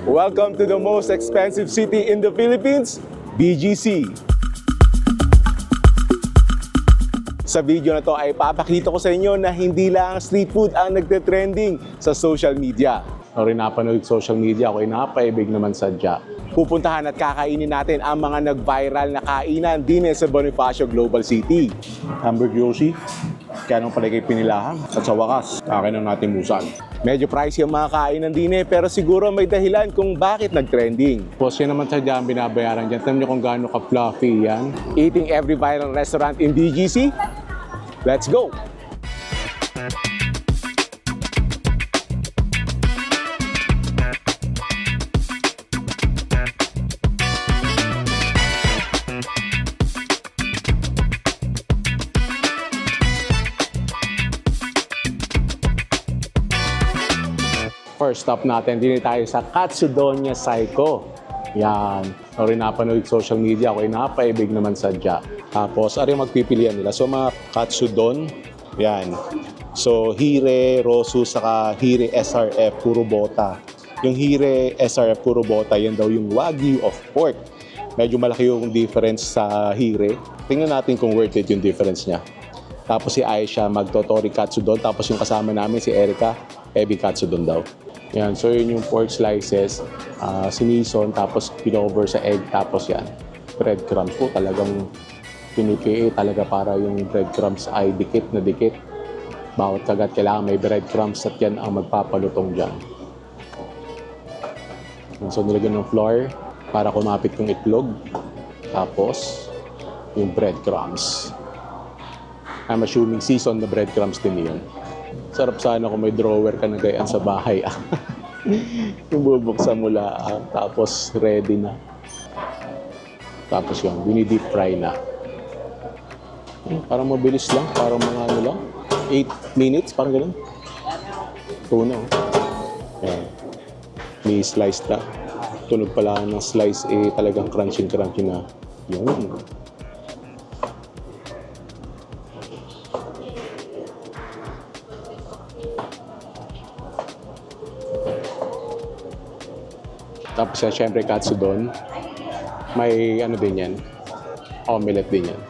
Welcome to the most expensive city in the Philippines, BGC. Sa video na to ay papakita ko sa inyo na hindi lang street food ang nagte-trending sa social media. O rin napanood social media, ako'y napaibig naman sadya. Pupuntahan at kakainin natin ang mga nag-viral na kainan din sa Bonifacio Global City. Hamburger Yoshi, kaya nung pala kayo pinilahan. At sa wakas, akin ang natin musan. Medyo pricey ang mga kainan din pero siguro may dahilan kung bakit nag-trending. Boss, yan naman sadya ang binabayaran dyan. Tignan niyo kung gaano ka-fluffy yan. Eating every viral restaurant in BGC? Let's go! First stop natin, din tayo sa Katsudonia Psycho. Yan. O rin napanood social media, ako'y napaibig naman sadya. Tapos, ari magpipilian nila. So, mga Katsudon, yan. So, Hire, Rosu, saka Hire SRF, puro bota. Yung Hire SRF, puro bota, yan daw yung Wagyu of pork. Medyo malaki yung difference sa Hire. Tingnan natin kung worth it yung difference niya. Tapos si Aisha, magtotori Katsudon. Tapos yung kasama namin, si Erica, Ebi Katsudon daw. Yan, so yun yung pork slices, sinison, tapos pinover sa egg, tapos yan, breadcrumbs po, talagang pinipili talaga para yung breadcrumbs ay dikit na dikit. Bawat kagat kailangan may breadcrumbs at yan ang magpapalutong dyan. So nilagyan ng flour para kumapit yung itlog, tapos yung breadcrumbs. I'm assuming seasoned na breadcrumbs din yun. Sarap sana kung may drawer ka na gayaan sa bahay. Yung bubuksan mo lang, tapos ready na. Tapos yun, dini-deep fry na. Parang mabilis lang, parang mga ano lang. 8 minutes, parang ganun. Tuna, oh. Ayan. May slice na. Tunog pala ng slice, talagang crunchy na. Yun. Tapos syempre katsudon, may ano din yan, omelette din yan.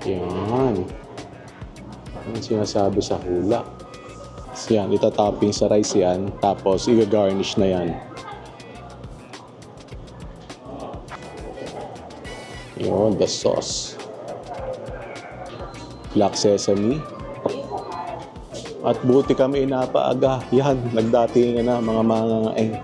Yan. Ang sinasabi sa hula. Yan, itatopping sa rice yan, tapos i-garnish na yan. Yun, the sauce. Black sesame. At buti kami inapaaga. Yan, nagdatingan na mga mangangaeng.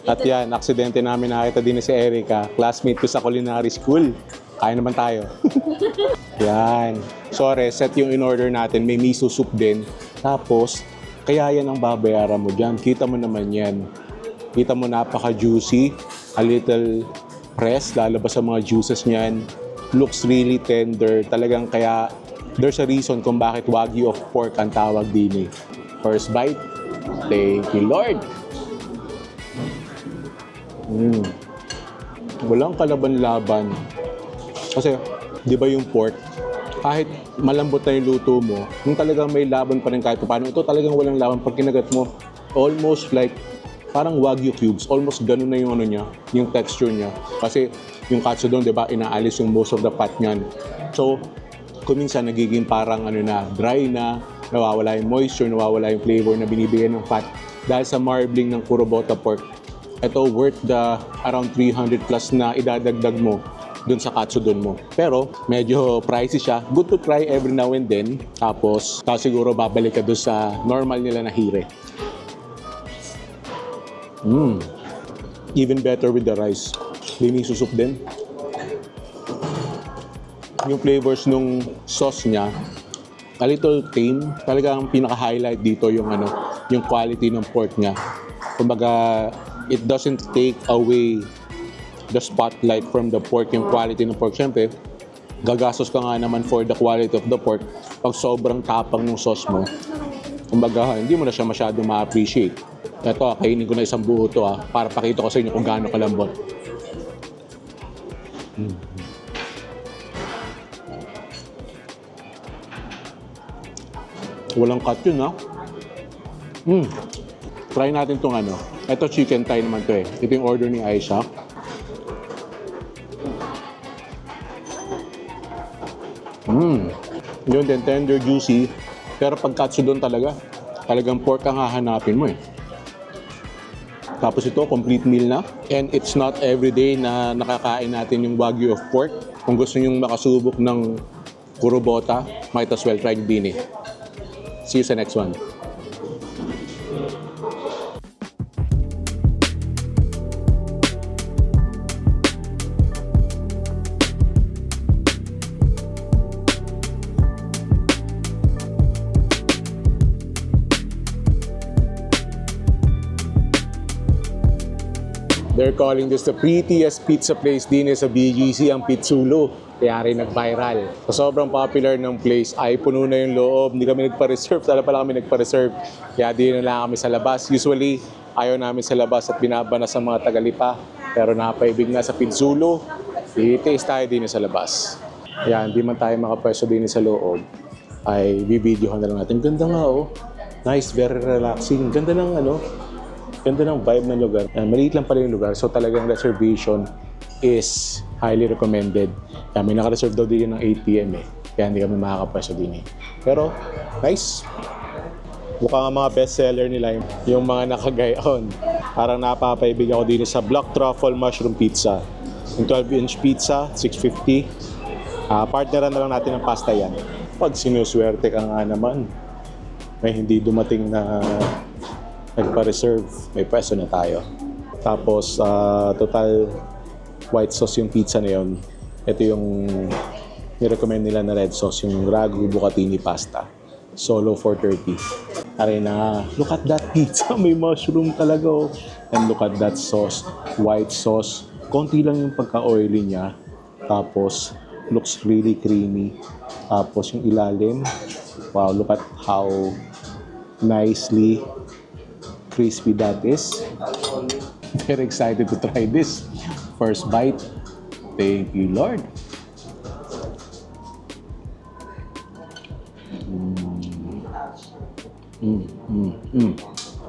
At yan, aksidente namin nakita din si Erica, classmate ko sa culinary school. Kaya naman tayo. Yan. Sorry, set yung in-order natin. May miso soup din. Tapos, kaya yan ang babayaran mo dyan. Kita mo naman yan. Kita mo napaka-juicy. A little press. Lalabas sa mga juices niyan. Looks really tender. Talagang kaya, there's a reason kung bakit Wagyu of pork ang tawag din eh. First bite. Thank you, Lord. Walang kalaban-laban. Kasi, di ba yung pork, kahit malambot na yung luto mo, yung talagang may laban pa rin kahit paano, ito talagang walang laban. Pag kinagat mo, almost like, parang Wagyu cubes. Almost ganun na yung ano niya, yung texture niya. Kasi, yung katsudon, di ba, inaalis yung most of the fat niyan. So, kuminsan nagiging parang ano na, dry na, nawawala yung moisture, nawawala yung flavor na binibigyan ng fat. Dahil sa marbling ng Kurobota pork, ito worth the around 300 plus na idadagdag mo dun sa katsudon mo. Pero medyo pricey siya. Good to try every now and then. Tapos siguro babalik ka dun sa normal nila na hire. Even better with the rice. May miso soup din. yung flavors nung sauce niya, a little tame. Talagang pinaka-highlight dito yung yung quality ng pork niya. Kumbaga, it doesn't take away the spotlight from the pork, yung quality ng pork. Siyempre, gagastos ka nga naman for the quality of the pork pag sobrang tapang ng sauce mo. Kumbaga, hindi mo na siya masyadong ma-appreciate. Ito, kainin ko na isang buo to para pakita ko sa inyo kung gaano kalambot. Walang cut yun, Try natin itong Ito, chicken thigh naman to eh. Ito yung order ni Aisha. Yun din, tender, juicy. Pero pag katsudon talagang pork ang hahanapin mo eh. Tapos ito, complete meal na. And it's not everyday na nakakain natin yung Wagyu of pork. Kung gusto nyo makasubok ng kurobota, might as well try din eh. See you sa next one. They're calling this the prettiest pizza place din sa BGC, ang Pizzulo. Kaya rin nag-viral. So, sobrang popular ng place, ay puno na yung loob. Hindi kami nagpa-reserve. Tala pala kami nagpa-reserve. Kaya di na lang kami sa labas. Usually, ayaw namin sa labas at binabanas ang mga tagalipa. Pero napaibig na sa Pizzulo. I-taste tayo din sa labas. Kaya hindi man tayo makapwesto din sa loob, ay bibidyohan na lang natin. Ganda nga Nice, very relaxing. Ganda ng ganda ng vibe ng lugar. Maliit lang pala yung lugar, so talagang reservation is highly recommended. Kaya may naka-reserve daw din ng 8 PM eh. Kaya hindi kami makakapwesto din eh. Pero, nice. Mukhang mga bestseller nila yung mga nakagayon. Parang napapaibig ako din sa Black Truffle Mushroom Pizza. Yung 12-inch pizza, $6.50. Partneran na lang natin ng pasta yan. Pag sinuswerte ka nga naman, may hindi dumating na nagpa-reserve, may pwesto na tayo. Tapos, total white sauce yung pizza na yun. Ito yung nirecommend nila na red sauce, yung Ragu Bucatini pasta. Solo $4.30. Aray na, look at that pizza, may mushroom talaga And look at that sauce, white sauce. Konti lang yung pagka-oily niya. Tapos, looks really creamy. Tapos yung ilalim, wow, look at how nicely crispy that is. Very excited to try this. First bite. Thank you, Lord.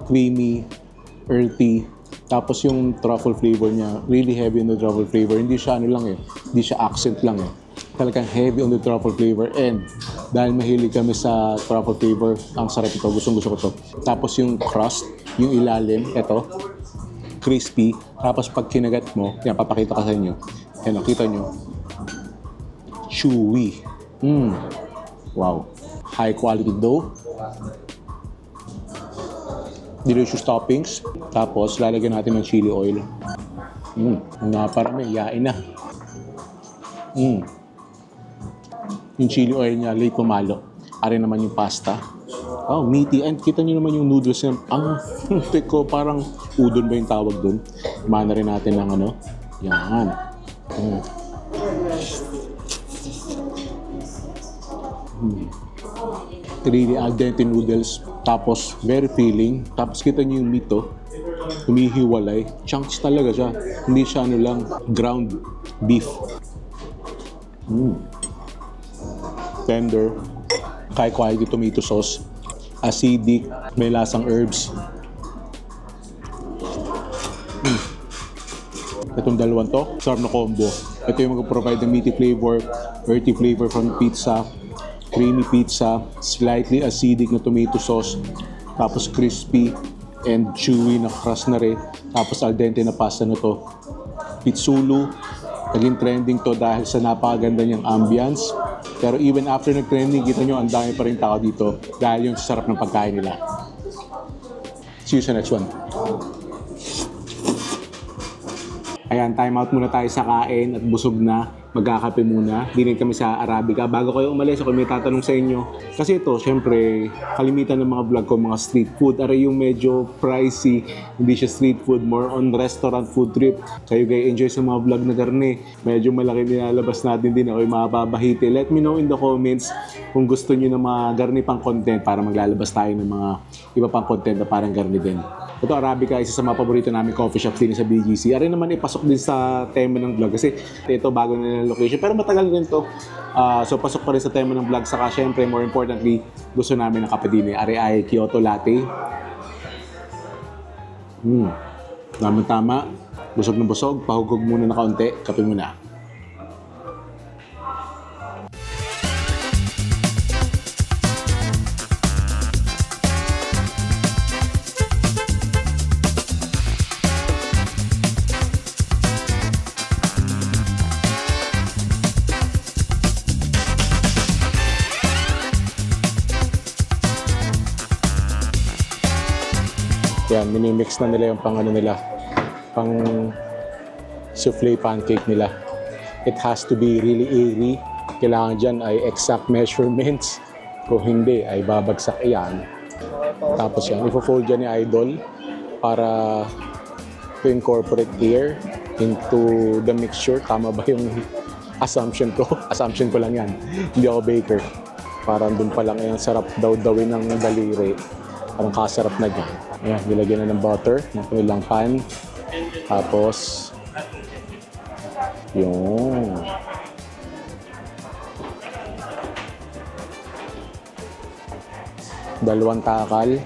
Creamy, earthy. Tapos yung truffle flavor niya, really heavy on the truffle flavor. Hindi siya hindi siya accent lang Talagang heavy on the truffle flavor. And dahil mahilig kami sa truffle flavor, ang sarap ito. Gustong-gusto ko to. Tapos yung crust, yung ilalim, ito, crispy. Tapos pag kinagat mo, yan, papakita ko sa inyo. Yan, kita nyo. Chewy. Wow. High quality dough. Delicious toppings. Tapos, lalagyan natin ng chili oil. Parang yain na. Yung chili oil niya, late pumalo. Ari naman yung pasta. Wow, meaty. And kita nyo naman yung noodles niya. Ang teko, parang udon ba yung tawag dun? Mana rin natin ng Yan. Really al dente noodles. Tapos, very filling. Tapos, kita nyo yung meat humihiwalay. Chunks talaga siya. Hindi siya ground beef. Tender. High quality tomato sauce. Acidic. May lasang herbs. Itong dalawang to, sarap na combo. Ito yung mag-provide ng meaty flavor, earthy flavor from pizza, creamy pizza, slightly acidic na tomato sauce, tapos crispy and chewy na crust na rin, tapos al dente na pasta na to. Pizzulo, naging trending to dahil sa napakaganda niyang ambience. Pero even after nag-trending, kita nyo, ang dami pa rin tao dito dahil yung sarap ng pagkain nila. See you sa next one. Ayan, time out muna tayo sa kain at busog na. Magkakape muna. Dinig kami sa Arabica. Bago kayo umalis, ako may tatanong sa inyo. Kasi ito, syempre, kalimitan ng mga vlog ko, mga street food. Aray yung medyo pricey. Hindi siya street food, more on restaurant food trip. Kayo kayo enjoy sa mga vlog na karne. Medyo malaki nilalabas natin din. Ako yung mapapahiti. Let me know in the comments kung gusto nyo ng mga garni pang content para maglalabas tayo ng mga iba pang content na parang garni din. Ito, Arabica, isa sa mga paborito namin coffee shop din sa BGC. Aray naman ipasok din sa tema ng vlog kasi ito bago na location. Pero matagal rin to. So pasok pa rin sa tema ng vlog. Saka syempre, more importantly, gusto namin ng kape din. Aray ay Kyoto Latte. Tama-tama. Busog na busog. Pahugog muna na kaunti. Kape muna. Yan, minimix na nila yung pang ano nila, pang souffle pancake nila. It has to be really airy. Kailangan dyan ay exact measurements. Kung hindi, ay babagsak yan. Tapos yan, ifo-fold dyan ni Idol para to incorporate air into the mixture. Tama ba yung assumption ko? Assumption ko lang yan. Hindi ako baker. Parang dun pa lang yung sarap daw-dawin ng daliri. Parang kasarap na dyan. Ayan, nilagyan na ng butter, ng kanilang pan. Tapos, yung dalawang takal.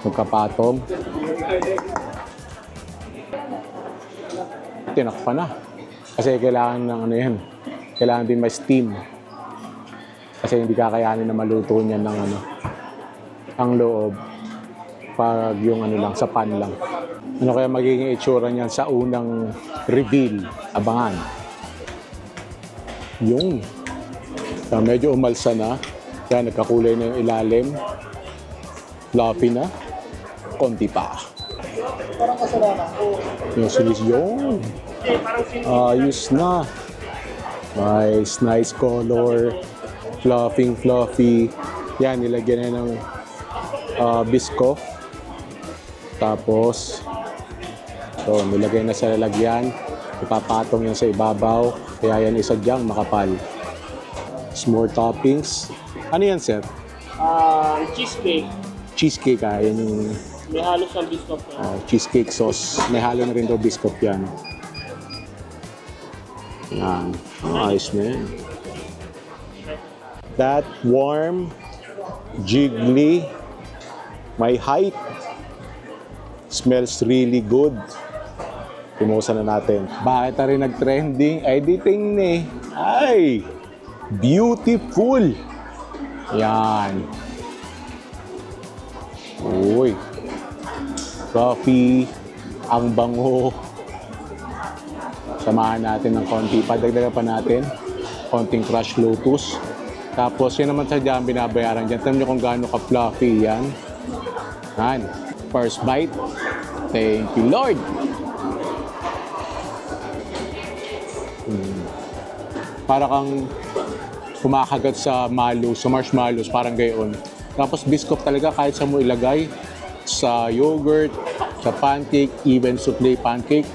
Magkapatong. Tinakpan na. Kasi kailangan ng ano yan. Kailangan din may steam. Kasi hindi kakayanin na maluto niyan ng ano, ang loob. Pag yung ano lang, sa pan lang. Ano kaya magiging itsura niyan sa unang reveal? Abangan. Yung. Medyo umalsa na. Kaya nagkakulay na yung ilalim. Fluffy na. Konti pa. Parang kasalanan ko. Yung silis yun. Ayos na. Nice color. Fluffy. Yan, nilagyan na ng bisco. Tapos, so, nilagay na sa lalagyan. Ipapatong yan sa ibabaw. Kaya yan isadyang makapal. More toppings. Ano yan, sir? Cheesecake. Cheesecake, yan yung May halos ng biscuit. cheesecake sauce. May halo na rin daw biscuit yan. Yan. Ayos na yan. That warm, jiggly, my height, smells really good. Pimusa na natin. Bakit na rin nag-trending? Editing ni. Ay! Beautiful! Yan. Uy. Coffee. Ang bango. Samahan natin ng konti. Padagdagan pa natin. Konting crushed lotus. Tapos, yun naman sa dyan, binabayaran dyan. Tignan nyo kung gaano ka-fluffy yan. Yan. First bite. Thank you, Lord. Para kang kumakagat sa mallows, sa marshmallows, parang gayon. Tapos, biscuit talaga kahit sa mo ilagay. Sa yogurt, sa pancake, even souffle pancake.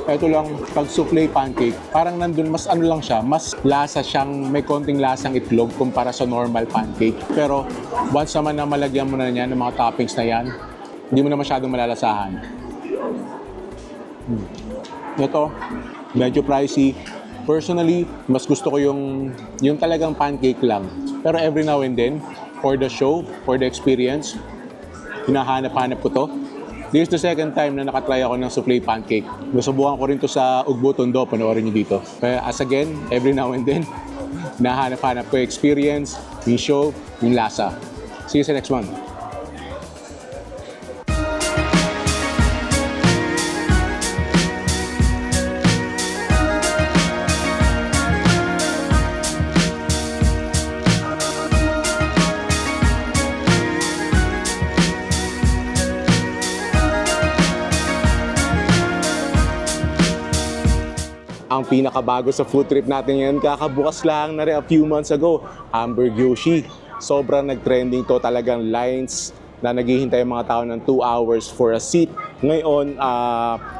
Ito lang, pag souffle pancake, parang nandun, mas ano lang siya, mas lasa siyang, may konting lasang itlog kumpara sa normal pancake. Pero, once naman na malagyan mo na yan ng mga toppings na yan, hindi mo na masyadong malalasahan. Ito, medyo pricey. Personally, mas gusto ko yung talagang pancake lang. Pero every now and then, for the show, for the experience, hinahanap-hanap ko to. This is the second time na nakatry ako ng souffle pancake. Nasubukan ko rin to sa Ugbo Tondo, panoorin nyo dito. Kaya as again, every now and then, nahanap-hanap ko yung experience, yung show, yung lasa. See you sa next one. ang pinakabago sa food trip natin ngayon, kakabukas lang na rin a few months ago, Hamburg Yoshi. Sobrang nag-trending to, talagang lines na naghihintay ang mga tao ng 2 hours for a seat. Ngayon,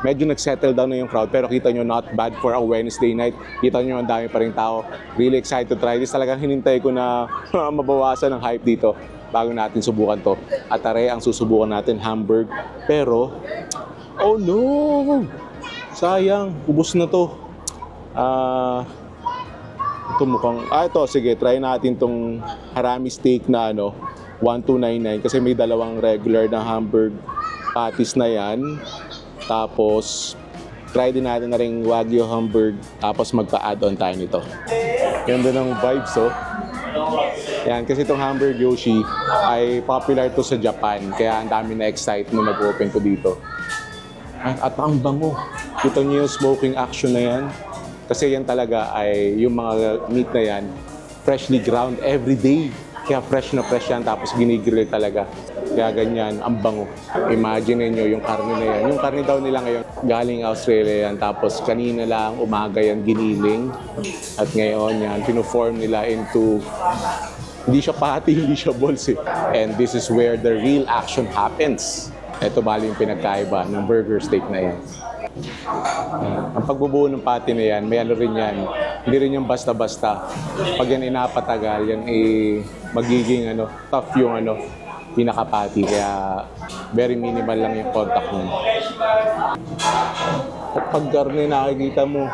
medyo nag-settle down na yung crowd, pero kita nyo, not bad for a Wednesday night. Kita nyo, ang dami pa rin tao. Really excited to try this. Talagang hinintay ko na mabawasan ang hype dito bago natin subukan to. At tara, ang susubukan natin, Hamburg. Pero, oh no! Sayang, ubos na to. Ito mukhang, ito, sige, try natin tong harami steak na 1299 kasi may dalawang regular na Hamburg patties na yan. Tapos, try din natin na rin Wagyu Hamburg. Tapos, magpa-add-on tayo nito. Ganda ng vibes, oh. Yan, kasi itong Hamburg Yoshi ay popular to sa Japan. Kaya ang dami na excite nung nag-open ko dito. At ang bango. Kita niyo yung smoking action na yan. Kasi yan talaga ay yung mga meat na yan, freshly ground every day. Kaya fresh na fresh yan, tapos ginigrill talaga. Kaya ganyan, ang bango. Imagine niyo yung karne na yan. Yung karne daw nila ngayon, galing Australia yan. Tapos kanina lang, umaga yan, giniling. At ngayon yan, pinoform nila into, hindi siya patty, hindi siya balls eh. And this is where the real action happens. Ito bali yung pinagkaiba ng burger steak na yan. Ang pagbubuo ng patty na yan, may rin yan. Hindi rin yung basta-basta. Pag yan inapatagal, yan magiging tough yung pinaka-patty. Kaya very minimal lang yung contact mo. At pag karne nakikita mo,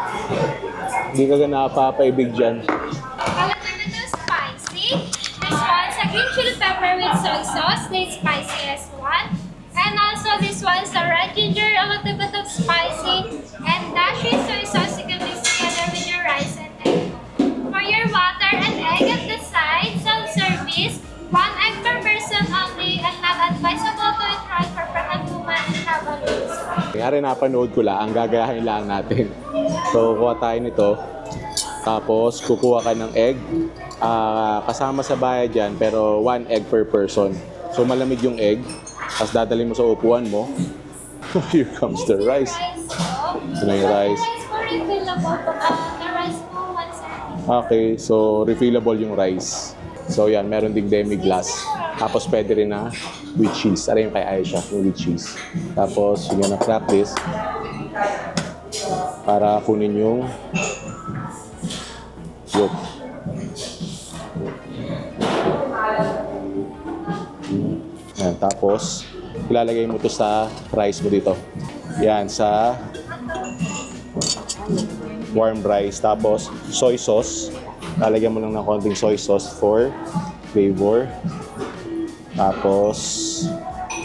hindi ka napapaibig dyan. Palaman na spicy. This one's a green chili pepper with soy sauce. The spiciest one. And also this one's a red ginger, a little bit of spicy. And dashi soy sauce you can mix together with your rice and egg. For your water and egg at the side, self-service, 1 egg per person only and not advisable to eat raw for pregnant women and have a loose. Kaya napanood ko lang, ang gagayahin lang natin. So, kuha tayo nito. Tapos, kukuha ka ng egg. Kasama sa bayad dyan, pero 1 egg per person. So, malamig yung egg. Tapos dadalhin mo sa upuan mo. Here comes the rice. Ito na yung rice. The rice po, 1 serving. Okay, so refillable yung rice. So yan, meron ding demi-glace. Tapos pwede rin na with cheese. Ano yung kay Aisha, yung with cheese. Tapos, you're gonna crack this. Para kunin yung yolk. Yan, tapos, ilalagay mo to sa rice mo dito. Yan, sa warm rice. Tapos, soy sauce. Lalagyan mo lang ng konting soy sauce for flavor. Tapos,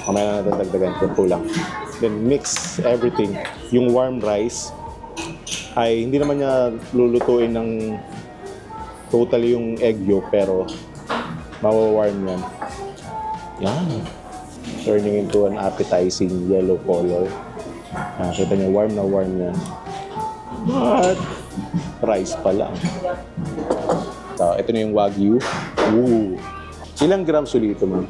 mamaya na natin dagdagan. Kunti lang. Then, mix everything. Yung warm rice ay hindi naman niya lulutuin ng totally yung egg yolk, pero mawawarm yan. Yan. Turning into an appetizing yellow color. Kita niyo, warm na warm yan. But, rice pa lang. So, ito na yung Wagyu. Ooh. Ilang grams ulit ito, ma'am?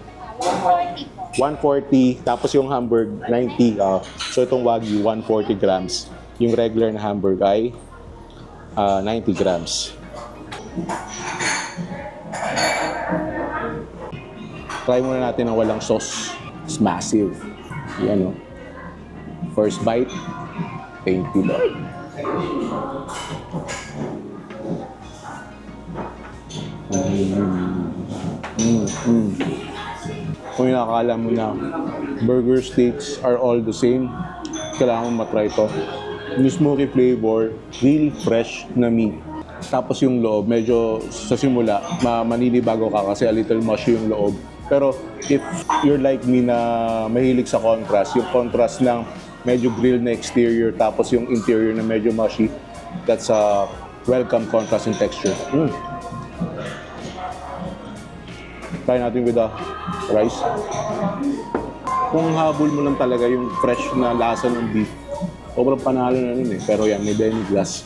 140. Tapos yung Hamburg, 90. So, itong Wagyu, 140 grams. Yung regular na Hamburg ay 90 grams. Try muna natin ng walang sauce. It's massive. Yan, first bite. Thank you, Lord. Kung nakakala mo na burger steaks are all the same, kailangan mo matry ito. Yung smoky flavor, really fresh na meat. Tapos yung loob, medyo sa simula, maninibago ka kasi a little mushy yung loob. Pero if you're like me na mahilig sa contrast, yung contrast ng medyo grilled na exterior tapos yung interior na medyo mushy, that's a welcome contrast in texture. Try natin with the rice. Kung habol mo lang talaga yung fresh na lasa ng beef, sobrang panalo na rin eh. Pero yan, may demi-glace.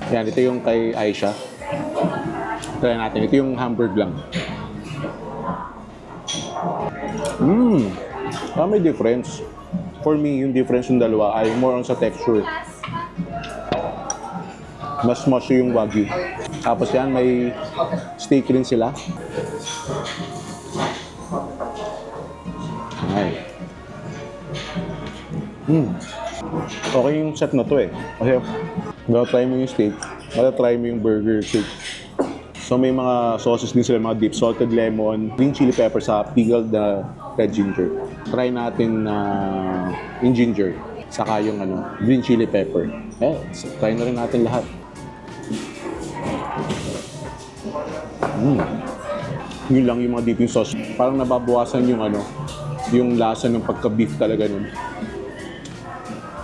Yan, ito yung kay Aisha. Try natin. Ito yung Hamburg lang. May difference. For me, yung difference yung dalawa ay more on sa texture. Mas mushy yung Wagyu. Tapos yan, may steak rin sila. Ay. Okay yung set na to eh. Kasi try mo yung steak, try mo yung burger steak. So may mga sauces din sila, mga dip, salted lemon, green chili pepper sa pickled na red ginger. Try natin yung ginger, saka yung green chili pepper. So try na rin natin lahat. Yun lang yung mga dipping sauce. Parang nababawasan yung yung lasa ng pagka-beef talaga nun.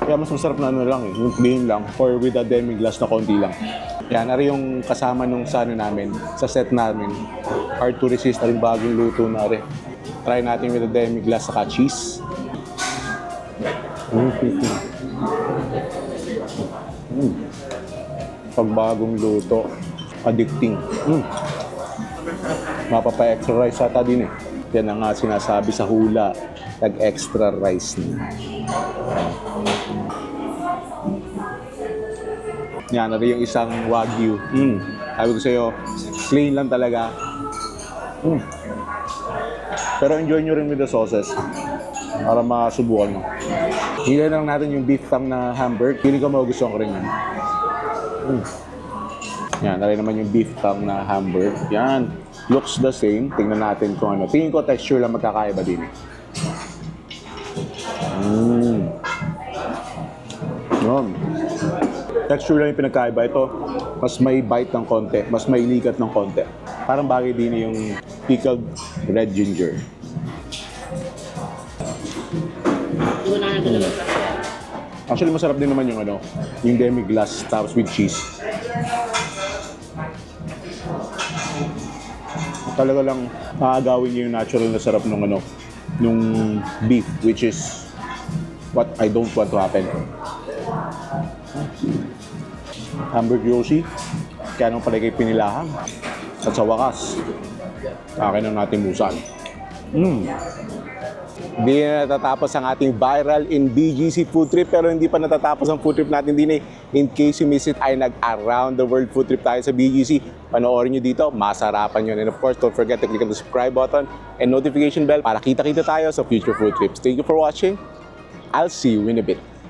Kaya mas masarap na lang eh, yung plain lang or with a demi-glace na konti lang. Yan, ari yung kasama nung sa namin, sa set namin. Hard to resist, aring bagong luto na rin. Try natin with a demi-glace saka cheese. Pag bagong luto, addicting. Mapapa-extra rice ata din eh. Yan ang nga sinasabi sa hula, tag-extra rice na. Yan, nari yung isang Wagyu. Sabi ko sa'yo, plain lang talaga. Pero enjoy nyo rin with the sauces para masubukan mo. Hila lang natin yung beef tongue na hamburger. Pili ko magugustuhan ko rin yan. Yan, nari naman yung beef tongue na hamburger. Yan, looks the same. Tingnan natin kung ano. Tingin ko texture lang magkakaiba din. Yan. Texture lang yung pinagkaiba. Ito, mas may bite ng konti, mas may likat ng konti. Parang bagay din yung pickled red ginger. Actually, masarap din naman yung demi-glace tapos with cheese. Talaga lang aagawin niyo yung natural na sarap nung beef, which is what I don't want to happen. Hamburger Yoshi, kaya nung pala kayo pinilahan. At sa wakas, akin ang natin musan. Hindi na natatapos ang ating viral in BGC food trip, pero hindi pa natatapos ang food trip natin din eh. In case you miss it, ay nag-around the world food trip tayo sa BGC. Panoorin nyo dito, masarapan yun. And of course, don't forget to click on the subscribe button and notification bell para kita-kita tayo sa future food trips. Thank you for watching. I'll see you in a bit.